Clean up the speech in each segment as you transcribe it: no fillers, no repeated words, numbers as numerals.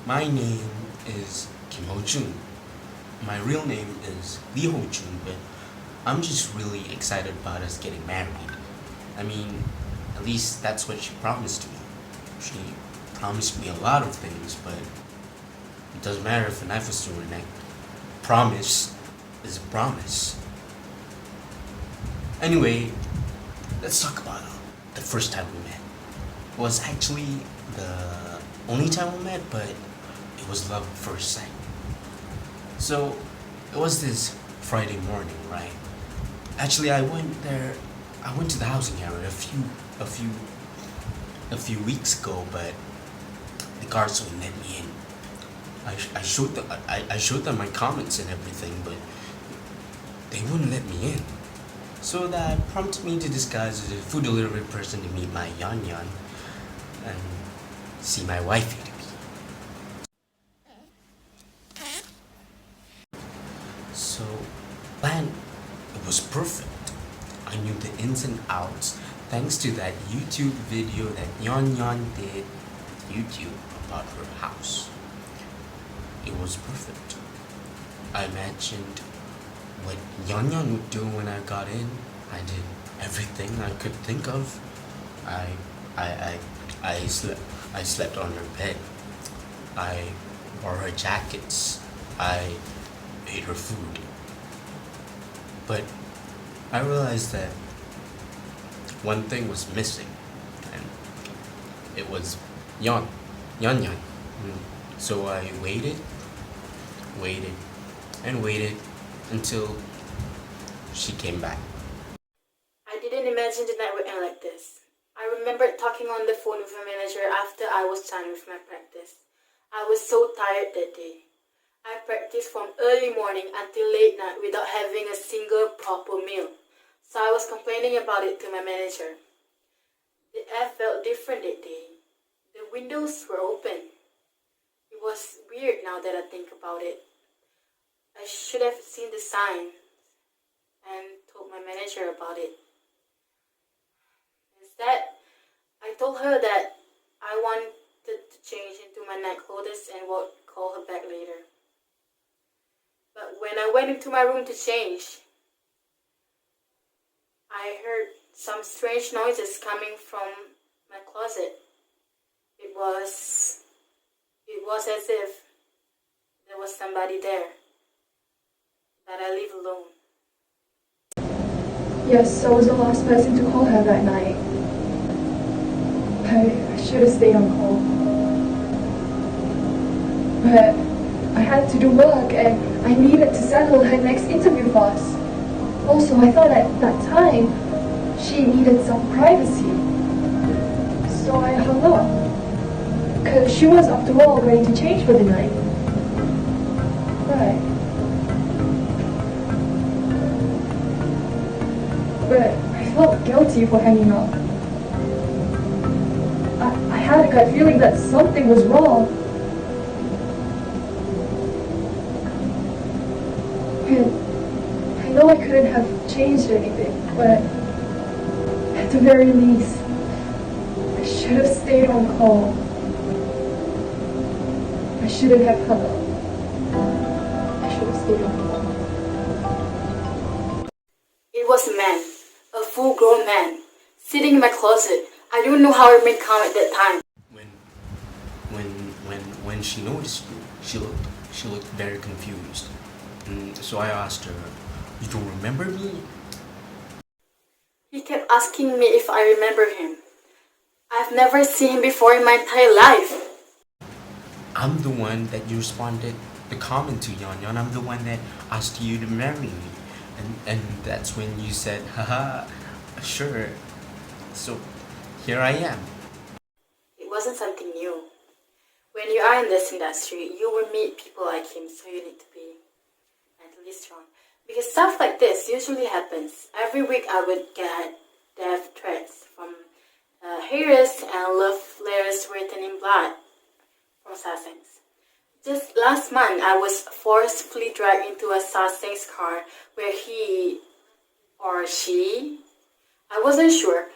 My name is Kim Heo Joon. My real name is Lee Ho Joon, but I'm just really excited about us getting married. I mean, at least that's what she promised me. She promised me a lot of things, but it doesn't matter if an was to renege. Promise is a promise. Anyway, let's talk about the first time we met. It was actually the only time we met, but it was love at first sight. So, it was this Friday morning, right? Actually, I went to the housing area a few weeks ago, but the guards wouldn't let me in. I showed them my comments and everything, but they wouldn't let me in. So that prompted me to disguise as a food delivery person to meet my Yeon and see my wifey to be. So, plan, it was perfect. I knew the ins and outs thanks to that YouTube video that Yeon did with YouTube about her house. It was perfect. I imagined what Yeon would do when I got in. I did everything I could think of. I slept on her bed. I wore her jackets. I ate her food. But I realized that one thing was missing, and it was Yeon. So I waited until she came back. I didn't imagine the night would end like this. I remembered talking on the phone with my manager after I was done with my practice. I was so tired that day. I practiced from early morning until late night without having a single proper meal. So I was complaining about it to my manager. The air felt different that day. The windows were open. It was weird now that I think about it. I should have seen the sign and told my manager about it. Instead, I told her that I wanted to change into my night clothes and would call her back later. But when I went into my room to change, I heard some strange noises coming from my closet. It was as if there was somebody there that I leave alone. Yes, I was the last person to call her that night. I should have stayed on call. But I had to do work and I needed to settle her next interview fast. Also, I thought at that time she needed some privacy. So I hung up. Because she was, after all, ready to change for the night. Right. But I felt guilty for hanging up. I had a gut feeling that something was wrong. And I know I couldn't have changed anything, but at the very least, I should have stayed on call. I shouldn't have hung up. I should have stayed on call. It was a man, a full-grown man, sitting in my closet. I don't know how I made calm at that time. When she noticed me, she looked very confused. So I asked her, "You don't remember me?" He kept asking me if I remember him. I've never seen him before in my entire life. I'm the one that you responded the comment to, Yeon. I'm the one that asked you to marry me. And that's when you said, haha, sure. So here I am. It wasn't something new. When you are in this industry, you will meet people like him, so you need to be mentally strong. Because stuff like this usually happens. Every week I would get death threats from haters and love letters written in blood from Sasaeng. Just last month, I was forcefully dragged into a Sasaeng's car where he or she, I wasn't sure,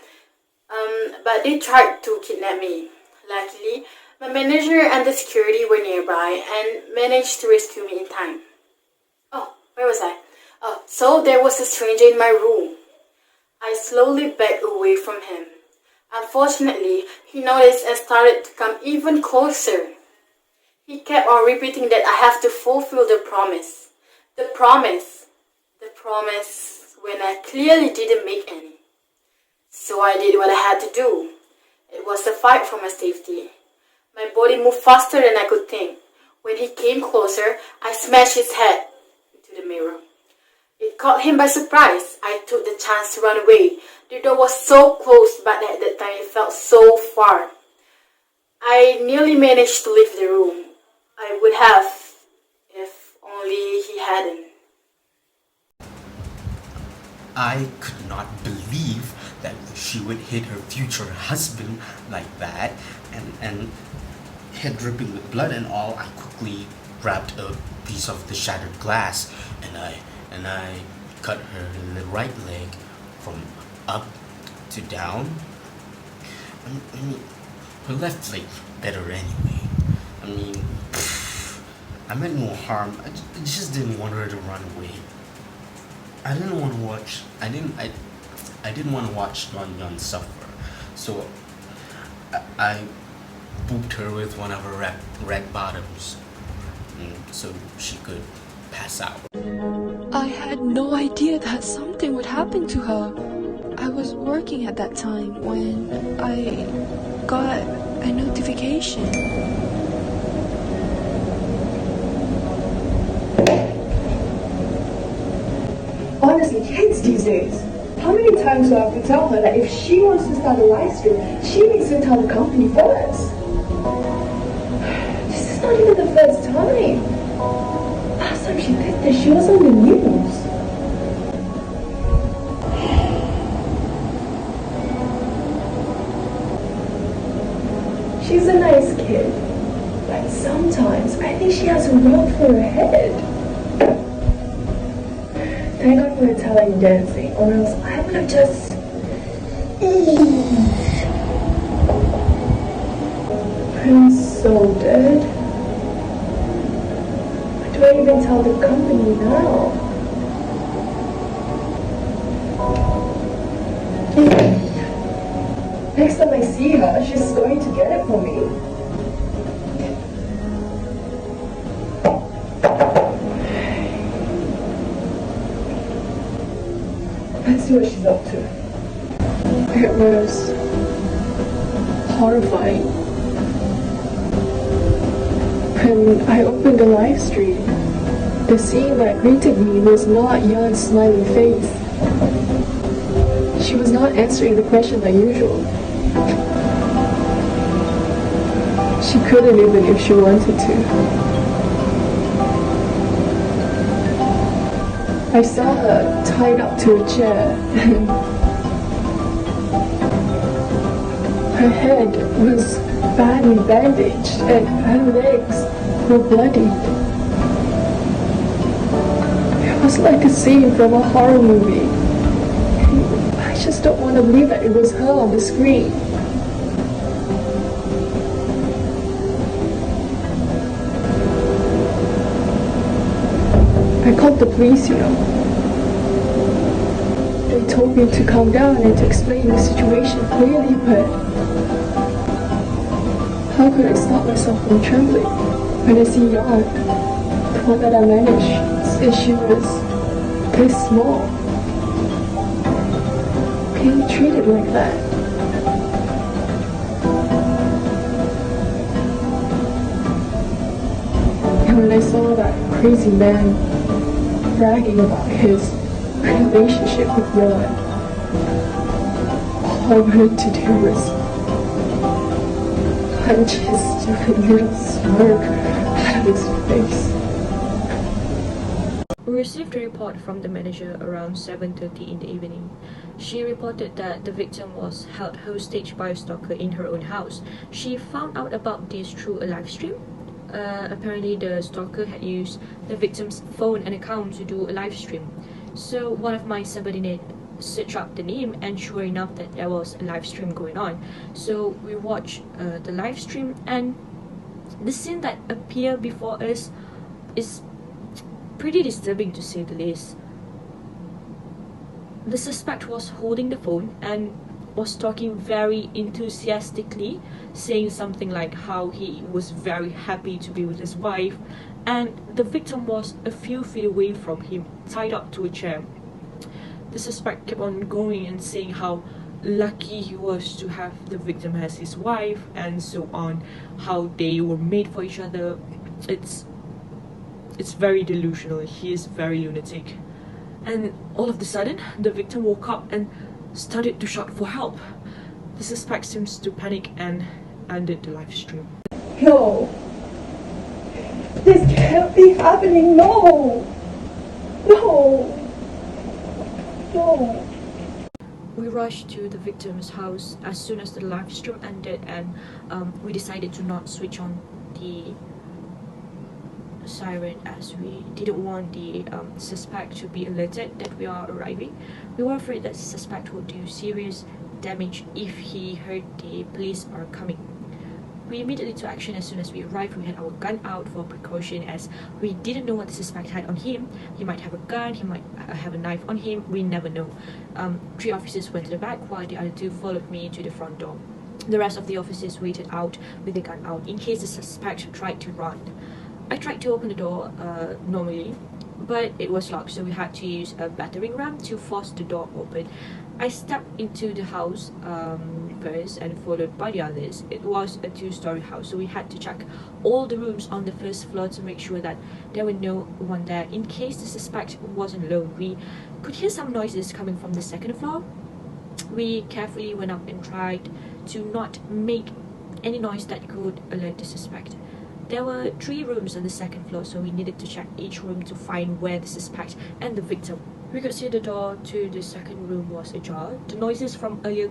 but they tried to kidnap me. Luckily, My manager and the security were nearby and managed to rescue me in time. Oh, where was I? Oh, so there was a stranger in my room. I slowly backed away from him. Unfortunately, he noticed and started to come even closer. He kept on repeating that I have to fulfill the promise. The promise when I clearly didn't make any. So I did what I had to do. It was a fight for my safety. My body moved faster than I could think. When he came closer, I smashed his head into the mirror. It caught him by surprise. I took the chance to run away. The door was so close, but at that time it felt so far. I nearly managed to leave the room. I would have, if only he hadn't. I could not believe that she would hit her future husband like that, and head dripping with blood and all. I quickly grabbed a piece of the shattered glass and I cut her right leg from up to down. I mean, her left leg better anyway. I mean, I meant no harm. I just didn't want her to run away. I didn't want to watch Yeon suffer, so I booped her with one of her rag bottoms, so she could pass out. I had no idea that something would happen to her. I was working at that time when I got a notification. Honestly, kids these days, how many times do I have to tell her that if she wants to start a live stream, she needs to tell the company first? This is not even the first time. Last time she did this, she was on the news. She's a nice kid, but sometimes I think she has a rub for her head. Thank God for the talent dancing, or else I would have just... I'm so dead. What do I even tell the company now? Next time I see her, she's going to get it for me. Let's see what she's up to. It was horrifying. When I opened the live stream, the scene that greeted me was not Yeon's smiling face. She was not answering the question like usual. She couldn't even if she wanted to. I saw her tied up to a chair. Her head was badly bandaged and her legs were bloody. It was like a scene from a horror movie. I just don't want to believe that it was her on the screen. I called the police, you know. They told me to calm down and to explain the situation clearly, but how could I stop myself from trembling when I see Yeon, the one that I managed, since she was this small, being treated like that? And when I saw that crazy man bragging about his relationship with Yeon, all I wanted to do was punch his stupid little smirk out of his face. We received a report from the manager around 7:30 in the evening. She reported that the victim was held hostage by a stalker in her own house. She found out about this through a live stream. Apparently the stalker had used the victim's phone and account to do a live stream. So one of my subordinates searched up the name, and sure enough that there was a live stream going on. So we watched the live stream, and The scene that appeared before us is pretty disturbing to say the least. The suspect was holding the phone and was talking very enthusiastically, saying something like how he was very happy to be with his wife, and the victim was a few feet away from him, tied up to a chair. The suspect kept on going and saying how lucky he was to have the victim as his wife, and so on, how they were made for each other. It's very delusional. He is very lunatic. And all of a sudden, the victim woke up and started to shout for help. The suspect seems to panic and ended the live stream. No. This can't be happening. No. No. No. We rushed to the victim's house as soon as the live stream ended, and we decided to not switch on the siren as we didn't want the suspect to be alerted that we are arriving. We were afraid that the suspect would do serious damage if he heard the police are coming. We immediately took action as soon as we arrived. We had our gun out for precaution as we didn't know what the suspect had on him. He might have a gun, he might have a knife on him, we never know. 3 officers went to the back while the other 2 followed me to the front door. The rest of the officers waited out with the gun out in case the suspect tried to run. I tried to open the door normally, but it was locked, so we had to use a battering ram to force the door open. I stepped into the house first and followed by the others. It was a 2-story house, so we had to check all the rooms on the first floor to make sure that there were no one there in case the suspect wasn't alone. We could hear some noises coming from the 2nd floor. We carefully went up and tried to not make any noise that could alert the suspect. There were 3 rooms on the 2nd floor, so we needed to check each room to find where the suspect and the victim. We could see the door to the 2nd room was ajar. The noises from earlier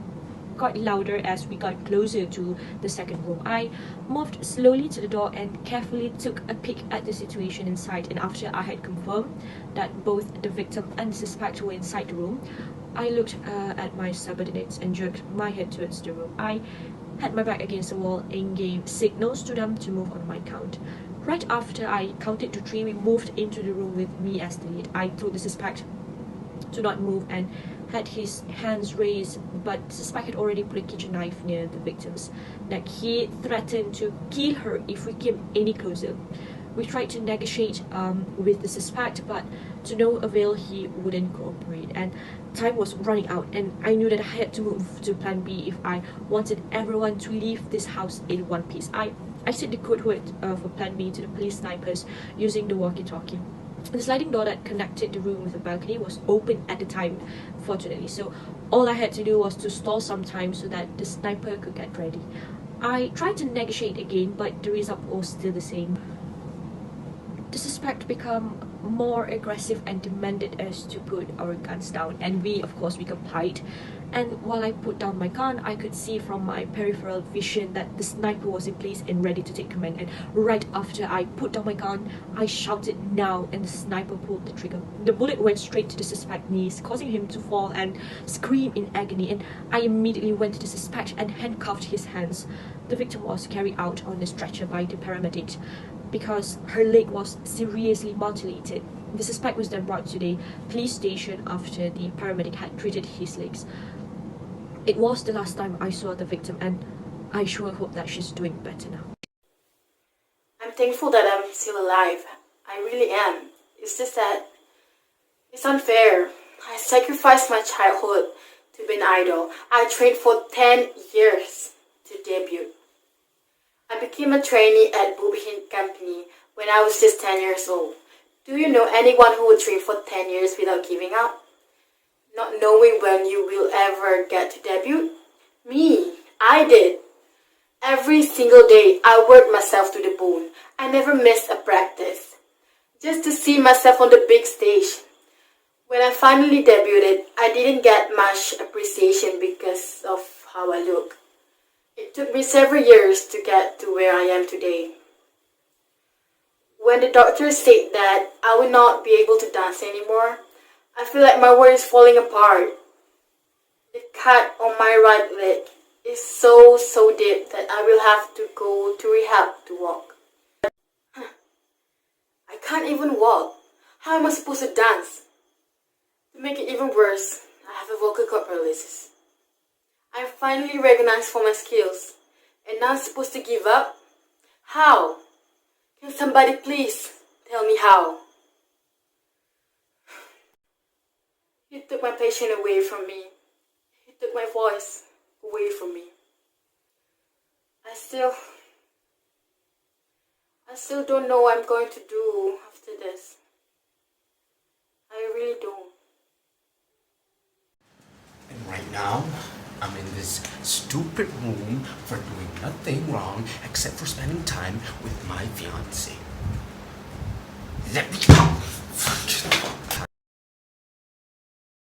got louder as we got closer to the 2nd room. I moved slowly to the door and carefully took a peek at the situation inside, and after I had confirmed that both the victim and the suspect were inside the room, I looked at my subordinates and jerked my head towards the room. I had my back against the wall and gave signals to them to move on my count. Right after I counted to 3, we moved into the room with me as the lead. I told the suspect to not move and had his hands raised, but the suspect had already put a kitchen knife near the victim's neck. He threatened to kill her if we came any closer. We tried to negotiate with the suspect, but to no avail. He wouldn't cooperate, and time was running out, and I knew that I had to move to plan B if I wanted everyone to leave this house in one piece. I said the code word for plan B to the police snipers using the walkie-talkie. The sliding door that connected the room with the balcony was open at the time, fortunately, so all I had to do was to stall some time so that the sniper could get ready. I tried to negotiate again, but the result was still the same. The suspect became more aggressive and demanded us to put our guns down, and we complied. And while I put down my gun, I could see from my peripheral vision that the sniper was in place and ready to take command. And right after I put down my gun, I shouted now, and the sniper pulled the trigger. The bullet went straight to the suspect's knees, causing him to fall and scream in agony, and I immediately went to the suspect and handcuffed his hands. The victim was carried out on a stretcher by the paramedics because her leg was seriously mutilated. The suspect was then brought to the police station after the paramedic had treated his legs. It was the last time I saw the victim, and I sure hope that she's doing better now. I'm thankful that I'm still alive. I really am. It's just that it's unfair. I sacrificed my childhood to be an idol. I trained for 10 years to debut. I became a trainee at Bubihin Company when I was just 10 years old. Do you know anyone who would train for 10 years without giving up? Not knowing when you will ever get to debut? Me, I did. Every single day, I worked myself to the bone. I never missed a practice. Just to see myself on the big stage. When I finally debuted, I didn't get much appreciation because of how I look. It took me several years to get to where I am today. When the doctors said that I would not be able to dance anymore, I feel like my world is falling apart. The cut on my right leg is so deep that I will have to go to rehab to walk. I can't even walk. How am I supposed to dance? To make it even worse, I have a vocal cord paralysis. I'm finally recognized for my skills, and now I'm supposed to give up? How? Can somebody please tell me how? You took my passion away from me. You took my voice away from me. I still don't know what I'm going to do after this. I really don't. And right now, I'm in this stupid room for doing nothing wrong except for spending time with my fiance. Let me out!